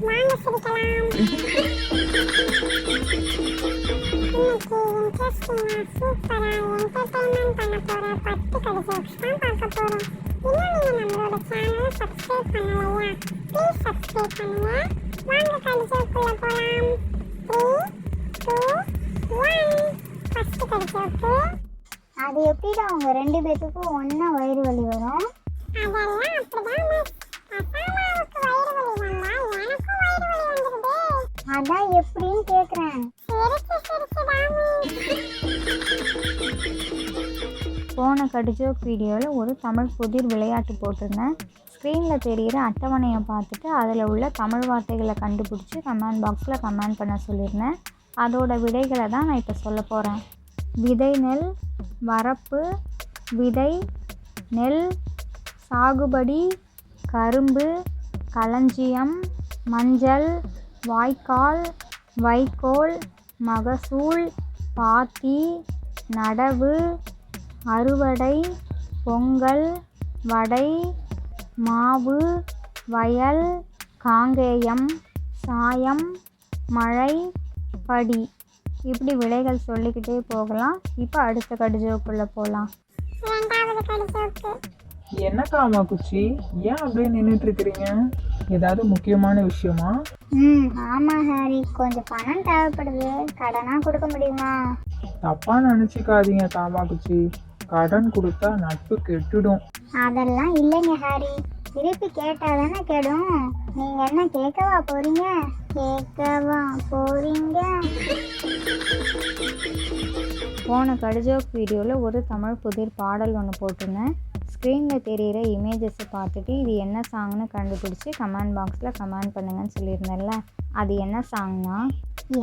வாங்க சிரிக்கலாம். இன்னைக்கு இன்ட்ரெஸ்டிங்கா சூப்பரா என்டர்டைன்மெண்ட் பண்ண போற 10 கதை ஜோக்ஸ் தான் பார்க்க போறோம். இன்னும் நீங்க நம்மளோட சேனலை சப்ஸ்கிரைப் பண்ணலையா? ப்ளீஸ் சப்ஸ்கிரைப் பண்ணுங்க. வாங்க கதை ஜோக்குள்ள போலாம். 3, 2, 1. ஃபர்ஸ்ட் கதை ஜோக்கு. அது எப்படிடா அவங்க ரெண்டு பேத்துக்கும் ஒண்ணா வயிறு வலி வரும்? அதெல்லாம் அப்படிதான் மிஸ். அசாமாவுக்கு வயிறு வலி வந்தா எனக்கும் வயிறு வலி வந்துருதே. அதான் எப்படின்னு கேக்குறேன். போன கடிஜோக் வீடியோவில் ஒரு தமிழ் புதிர் விளையாட்டு போட்டிருந்தேன். ஸ்க்ரீனில் தெரிகிற அட்டவணையை பார்த்துட்டு அதில் உள்ள தமிழ் வார்த்தைகளை கண்டுபிடிச்சி கமெண்ட் பாக்ஸில் கமெண்ட் பண்ண சொல்லியிருந்தேன். அதோட விடைகளை தான் நான் இப்போ சொல்ல போகிறேன். விதை நெல், வரப்பு, விதை நெல், சாகுபடி, கரும்பு, களஞ்சியம், மஞ்சள், வாய்க்கால், வைக்கோல், மகசூல், பாத்தி, நடவு, அறுவடை, பொங்கல், வடை, மாவு, வயல், காங்கேயம், சாயம், மழை, படி. இப்படி விடைகள் சொல்லிக்கிட்டே போகலாம். இப்போ அடுத்த கடிஜோக்குள்ளே போகலாம். என்ன காமா குச்சி, ஏன் அப்படியே நின்றுட்டு இருக்கிறீங்க? ஏதாவது முக்கியமான விஷயமா? ஆமாம் ஹாரி, கொஞ்சம் பணம் தேவைப்படுது. கடனாக கொடுக்க முடியுமா? தப்பா நினச்சிக்காதீங்க காமா குச்சி, கடன் கொடுத்தா நட்பு கெட்டுடும். அதெல்லாம் இல்லைங்க ஹாரி, திருப்பி கேட்டால் தானே கெடும். நீங்கள் என்ன கேட்கவா போகிறீங்க? போன கடிஜோக் வீடியோவில் ஒரு தமிழ் புதிர் பாடல் ஒன்று போட்டிருந்தேன். ஸ்க்ரீனில் தெரிகிற இமேஜஸை பார்த்துட்டு இது என்ன சாங்னு கண்டுபிடிச்சி கமெண்ட் பாக்ஸில் கமெண்ட் பண்ணுங்கன்னு சொல்லியிருந்தேன்ல, அது என்ன சாங்னா,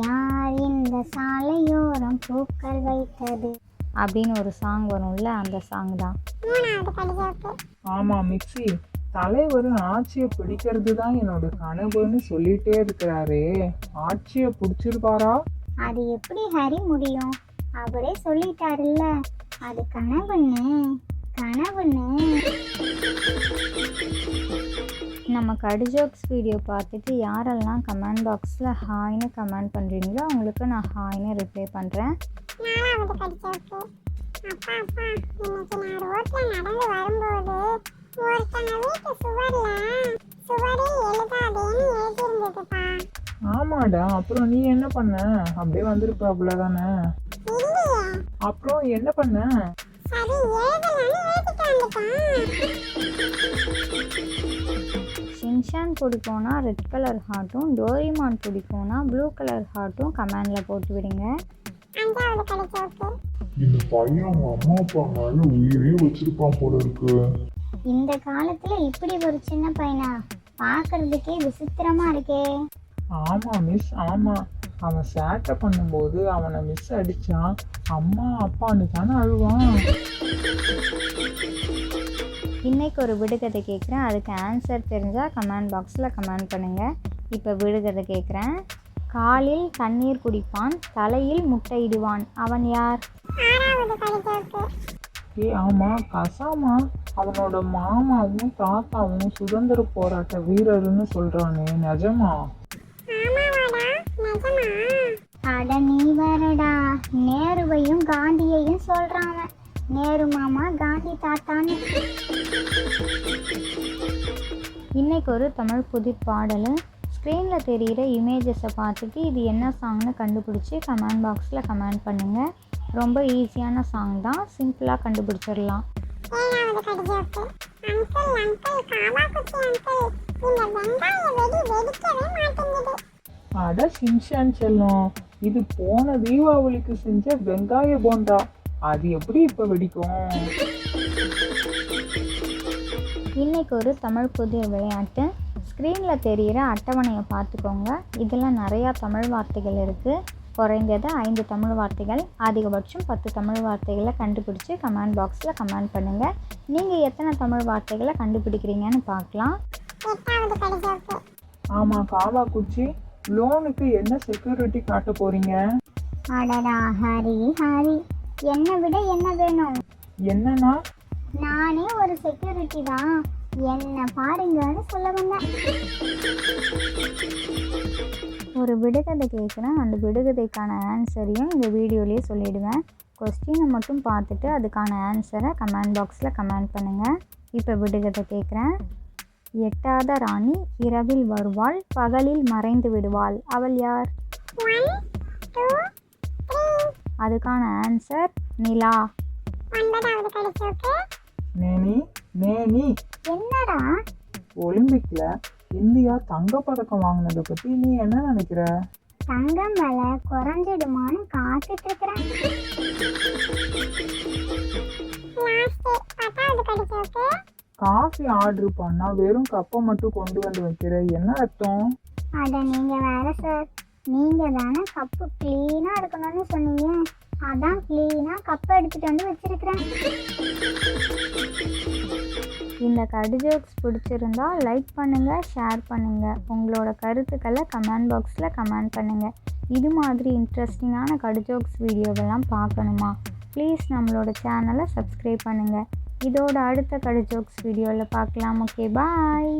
யார் இந்த சாலையோரம் பூக்கள் வைத்தது அப்படின்னு ஒரு சாங் வரும்ல, அந்த சாங் தான். ஆமாம் மிக்ஸி, தலைவர் ஆட்சியை பிடிக்கிறது தான் என்னோட கனவுன்னு சொல்லிட்டே இருக்கிறாரே, ஆட்சியை பிடிச்சிருப்பாரா? அது எப்படி ஹரி முடியும்? அவரே சொல்லிட்டாருல்ல, அது கனவுன்னு. நம்ம கடிஜோக்ஸ் வீடியோ பார்த்துட்டு யாரெல்லாம் கமெண்ட் பாக்ஸில் ஹாய்னு கமெண்ட் பண்ணுறீங்களோ அவங்களுக்கு நான் ஹாய்னு ரிப்ளை பண்ணுறேன். ஆமாடா, அப்புறம் நீ என்ன பண்ண? அப்படியே வந்திருப்ப அவ்வளவுதானே. அப்புறம் என்ன பண்ண? ஷின்சான் பிடிக்கும்னா ரெட் கலர் ஹார்ட்டும், டோரிமான் பிடிக்கும்னா ப்ளூ கலர் ஹார்ட்டும் கமெண்டில் போட்டு விடுங்க. இந்த பையன் அவங்க அம்மா அப்பா மேல உயிரே வச்சிருப்பான் போல இருக்கு. இந்த காலத்துல இப்படி ஒரு சின்ன பையனா பார்க்கறதுக்கே விசித்திரமா இருக்கே. ஆமா மிஸ், ஆமா. அவன் சேட்டை பண்ணும்போது அவனை மிஸ் அடிச்சா அம்மா அப்பான்னு தானே அழுவான். இன்னைக்கு ஒரு விடுகதை கேட்குறேன், அதுக்கு ஆன்சர் தெரிஞ்சால் கமெண்ட் பாக்ஸில் கமெண்ட் பண்ணுங்கள். இப்போ விடுகதை கேட்குறேன். காலில் தண்ணீர் குடிப்பான், தலையில் முட்டையிடுவான், அவன் யார்? ஆமா, கசாமா. அவனோட மாமாவும் தாத்தாவும் சுதந்திர போராட்ட வீரர்னு சொல்றானே, நிஜமா? அட நீ வரடா, நேருவையும் காந்தியையும் சொல்றான். நேரு மாமா, காந்தி தாத்தான்னு. இன்னைக்கு ஒரு தமிழ் புதிர் பாடல். ஸ்க்ரீனில் தெரிகிற இமேஜஸை பார்த்துட்டு இது என்ன சாங்னு கண்டுபிடிச்சி கமெண்ட் பாக்ஸில் கமெண்ட் பண்ணுங்கள். ரொம்ப ஈஸியான சாங் தான், சிம்பிளாக கண்டுபிடிச்சிடலாம். அட ஷின்சான் செல்லம், இது போன தீபாவளிக்கு செஞ்ச வெங்காய போண்டா, அது எப்படி இப்போ வெடிக்கும்? இன்னைக்கு ஒரு தமிழ் புதிய விளையாட்டு. ஸ்க்ரீனில் தெரிகிற அட்டவணையை பார்த்துக்கோங்க. இதில் நிறையா தமிழ் வார்த்தைகள் இருக்குது. குறைந்தது 5 தமிழ் வார்த்தைகள், அதிகபட்சம் 10 தமிழ் வார்த்தைகளை கண்டுபிடிச்சி கமெண்ட் பாக்ஸில் கமெண்ட் பண்ணுங்கள். நீங்கள் எத்தனை தமிழ் வார்த்தைகளை கண்டுபிடிக்கிறீங்கன்னு பார்க்கலாம். ஆமாம் காவா குச்சி, லோனுக்கு என்ன செக்யூரிட்டி காட்ட போறீங்க? அடடா ஹரி, என்னை விட என்ன வேணும்? என்னன்னா? நானே ஒரு செக்யூரிட்டி தான், என்ன பாருங்கன்னு சொல்ல வந்தேன். ஒரு விடுகதை கேட்குறேன், அந்த விடுகதைக்கான ஆன்சரையும் இந்த வீடியோலேயே சொல்லிவிடுவேன். கொஸ்டினை மட்டும் பார்த்துட்டு அதுக்கான ஆன்சரை கமெண்ட் பாக்ஸில் கமெண்ட் பண்ணுங்கள். இப்போ விடுகதை கேட்குறேன். எட்டாத ராணி இரவில் வருவாள், பகலில் மறைந்து விடுவாள், அவள் யார்? 1 2 3. அதுக்கான ஆன்சர் நிலா. 9வது கடிச்சோக்கு. நேனி நேனி, என்னடா? ஒலிம்பிக்ல இந்தியா தங்கப்பதக்கம் வாங்கினதை பத்தி நீ என்ன நினைக்கிற? தங்கம் விலை குறைஞ்சிடுமான்னு காத்துட்டு இருக்கிறேன். லாஸ்ட் 10வது கடிச்சோக்கு. காஃபி ஆர்டர் பண்ணா வெறும் கப்பை மட்டும் கொண்டு வந்து வைக்கிற, என்ன அர்த்தம்? அட நீங்க வேற சார், நீங்க தானே கப்பு க்ளீனா இருக்கணும்னு சொன்னீங்க, அதான் க்ளீனா கப்பை எடுத்துட்டு வந்து வச்சிருக்கிறேன். இந்த கடு ஜோக்ஸ் பிடிச்சிருந்தா லைக் பண்ணுங்கள், ஷேர் பண்ணுங்கள். உங்களோட கருத்துக்களை கமெண்ட் பாக்ஸில் கமெண்ட் பண்ணுங்கள். இது மாதிரி இன்ட்ரெஸ்டிங்கான கடு ஜோக்ஸ் வீடியோவெல்லாம் பார்க்கணுமா? ப்ளீஸ் நம்மளோட சேனலை சப்ஸ்கிரைப் பண்ணுங்கள். இதோட அடுத்த கடு ஜோக்ஸ் வீடியோவில் பார்க்கலாம். ஓகே, பாய்.